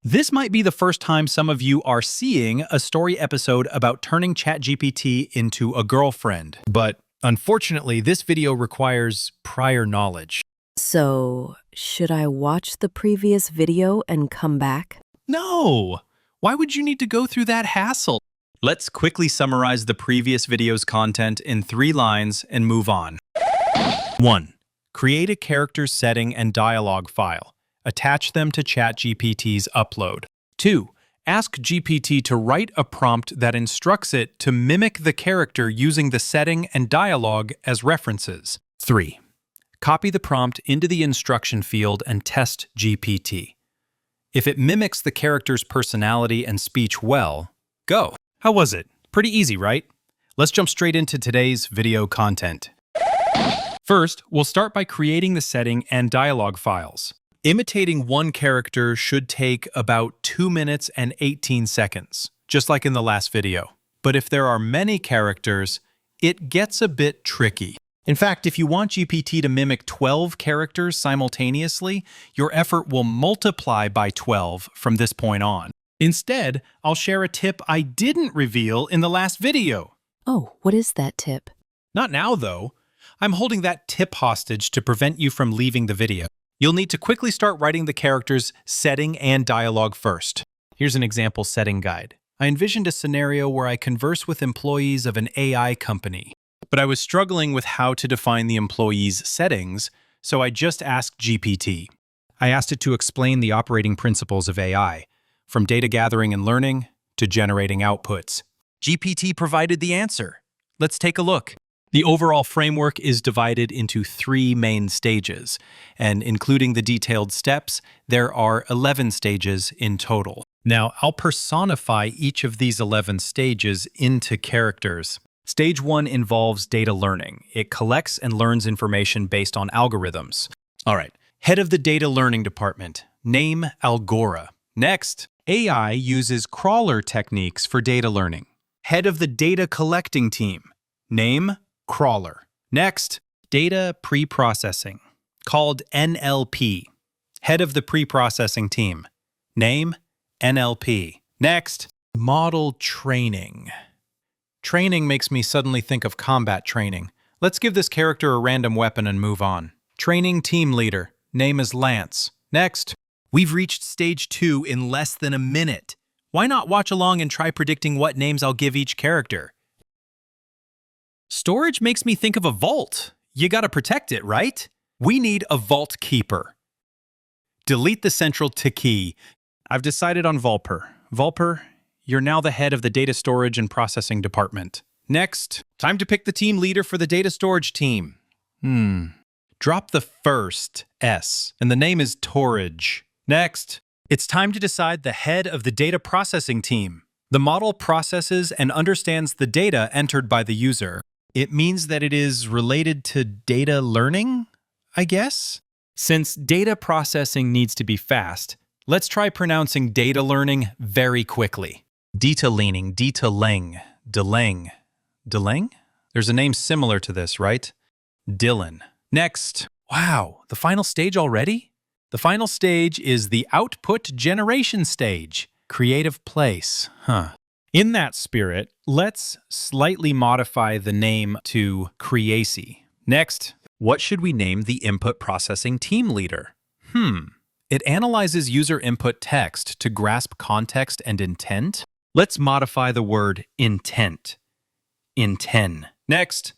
This might be the first time some of you are seeing a story episode about turning ChatGPT into a girlfriend. But unfortunately, this video requires prior knowledge. So, should I watch the previous video and come back? No! Why would you need to go through that hassle? Let's quickly summarize the previous video's content in 3 lines and move on. 1. Create a character setting and dialogue file. Attach them to ChatGPT's upload. 2. Ask GPT to write a prompt that instructs it to mimic the character using the setting and dialogue as references. 3. Copy the prompt into the instruction field and test GPT. If it mimics the character's personality and speech well, go. How was it? Pretty easy, right? Let's jump straight into today's video content. First, we'll start by creating the setting and dialogue files. Imitating one character should take about 2 minutes and 18 seconds, just like in the last video. But if there are many characters, it gets a bit tricky. In fact, if you want GPT to mimic 12 characters simultaneously, your effort will multiply by 12 from this point on. Instead, I'll share a tip I didn't reveal in the last video. Oh, what is that tip? Not now, though. I'm holding that tip hostage to prevent you from leaving the video. You'll need to quickly start writing the character's setting and dialogue first. Here's an example setting guide. I envisioned a scenario where I converse with employees of an AI company, but I was struggling with how to define the employee's settings, so I just asked GPT. I asked it to explain the operating principles of AI, from data gathering and learning to generating outputs. GPT provided the answer. Let's take a look. The overall framework is divided into 3 main stages, and including the detailed steps, there are 11 stages in total. Now, I'll personify each of these 11 stages into characters. Stage 1 involves data learning. It collects and learns information based on algorithms. All right, head of the data learning department, name Algora. Next, AI uses crawler techniques for data learning. Head of the data collecting team, name Crawler. Next, data pre-processing, called NLP. Head of the pre-processing team. Name, NLP. Next, model training. Training makes me suddenly think of combat training. Let's give this character a random weapon and move on. Training team leader. Name is Lance. Next, we've reached stage 2 in less than a minute. Why not watch along and try predicting what names I'll give each character? Storage makes me think of a vault. You gotta protect it, right? We need a vault keeper. Delete the central to key. I've decided on Vulper. Vulper, you're now the head of the data storage and processing department. Next, time to pick the team leader for the data storage team. Drop the first S, and the name is Torage. Next, it's time to decide the head of the data processing team. The model processes and understands the data entered by the user. It means that it is related to data learning, I guess? Since data processing needs to be fast, let's try pronouncing data learning very quickly. Data-leaning, data-leng, deleng. Deleng? There's a name similar to this, right? Dylan. Next. Wow, the final stage already? The final stage is the output generation stage. Creative place, In that spirit, let's slightly modify the name to Creacy. Next, what should we name the input processing team leader? It analyzes user input text to grasp context and intent. Let's modify the word intent. Inten. Next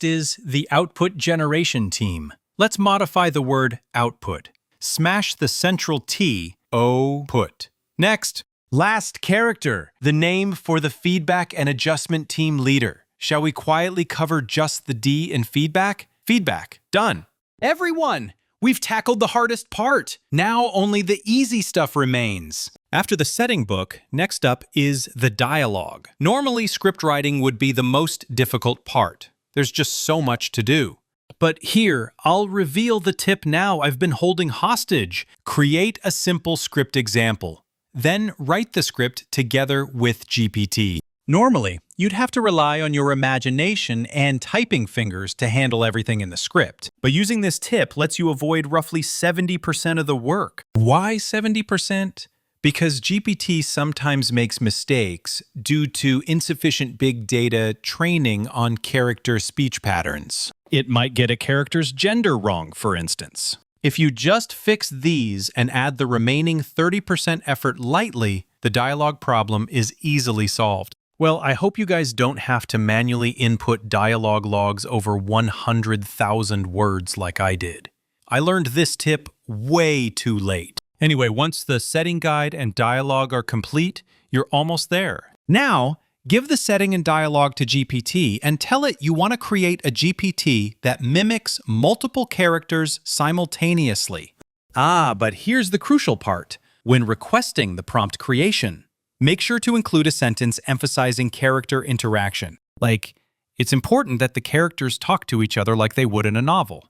is the output generation team. Let's modify the word output. Smash the central T, O-put. Next, last character, the name for the feedback and adjustment team leader. Shall we quietly cover just the D in feedback? Feedback. Done. Everyone, we've tackled the hardest part. Now only the easy stuff remains. After the setting book, next up is the dialogue. Normally, script writing would be the most difficult part. There's just so much to do. But here, I'll reveal the tip now I've been holding hostage. Create a simple script example. Then write the script together with GPT. Normally, you'd have to rely on your imagination and typing fingers to handle everything in the script. But using this tip lets you avoid roughly 70% of the work. Why 70%? Because GPT sometimes makes mistakes due to insufficient big data training on character speech patterns. It might get a character's gender wrong, for instance. If you just fix these and add the remaining 30% effort lightly, the dialogue problem is easily solved. Well, I hope you guys don't have to manually input dialogue logs over 100,000 words like I did. I learned this tip way too late. Anyway, once the setting guide and dialogue are complete, you're almost there. Now, give the setting and dialogue to GPT and tell it you want to create a GPT that mimics multiple characters simultaneously. But here's the crucial part. When requesting the prompt creation, make sure to include a sentence emphasizing character interaction. Like, it's important that the characters talk to each other like they would in a novel.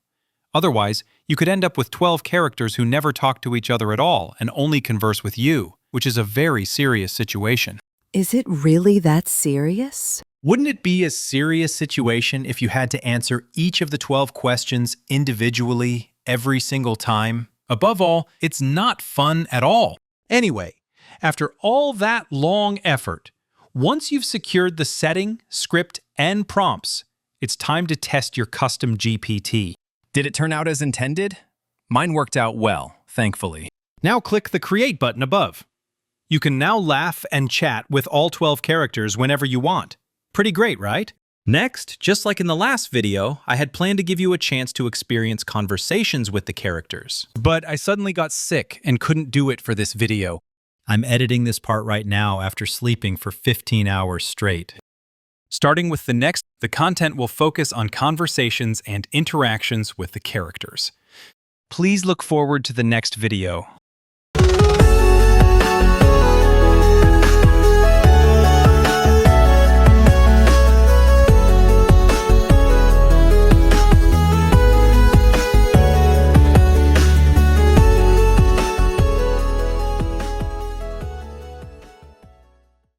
Otherwise, you could end up with 12 characters who never talk to each other at all and only converse with you, which is a very serious situation. Is it really that serious? Wouldn't it be a serious situation if you had to answer each of the 12 questions individually every single time? Above all, it's not fun at all. Anyway, after all that long effort, once you've secured the setting, script, and prompts, it's time to test your custom GPT. Did it turn out as intended? Mine worked out well, thankfully. Now click the Create button above. You can now laugh and chat with all 12 characters whenever you want. Pretty great, right? Next, just like in the last video, I had planned to give you a chance to experience conversations with the characters. But I suddenly got sick and couldn't do it for this video. I'm editing this part right now after sleeping for 15 hours straight. Starting with the content will focus on conversations and interactions with the characters. Please look forward to the next video,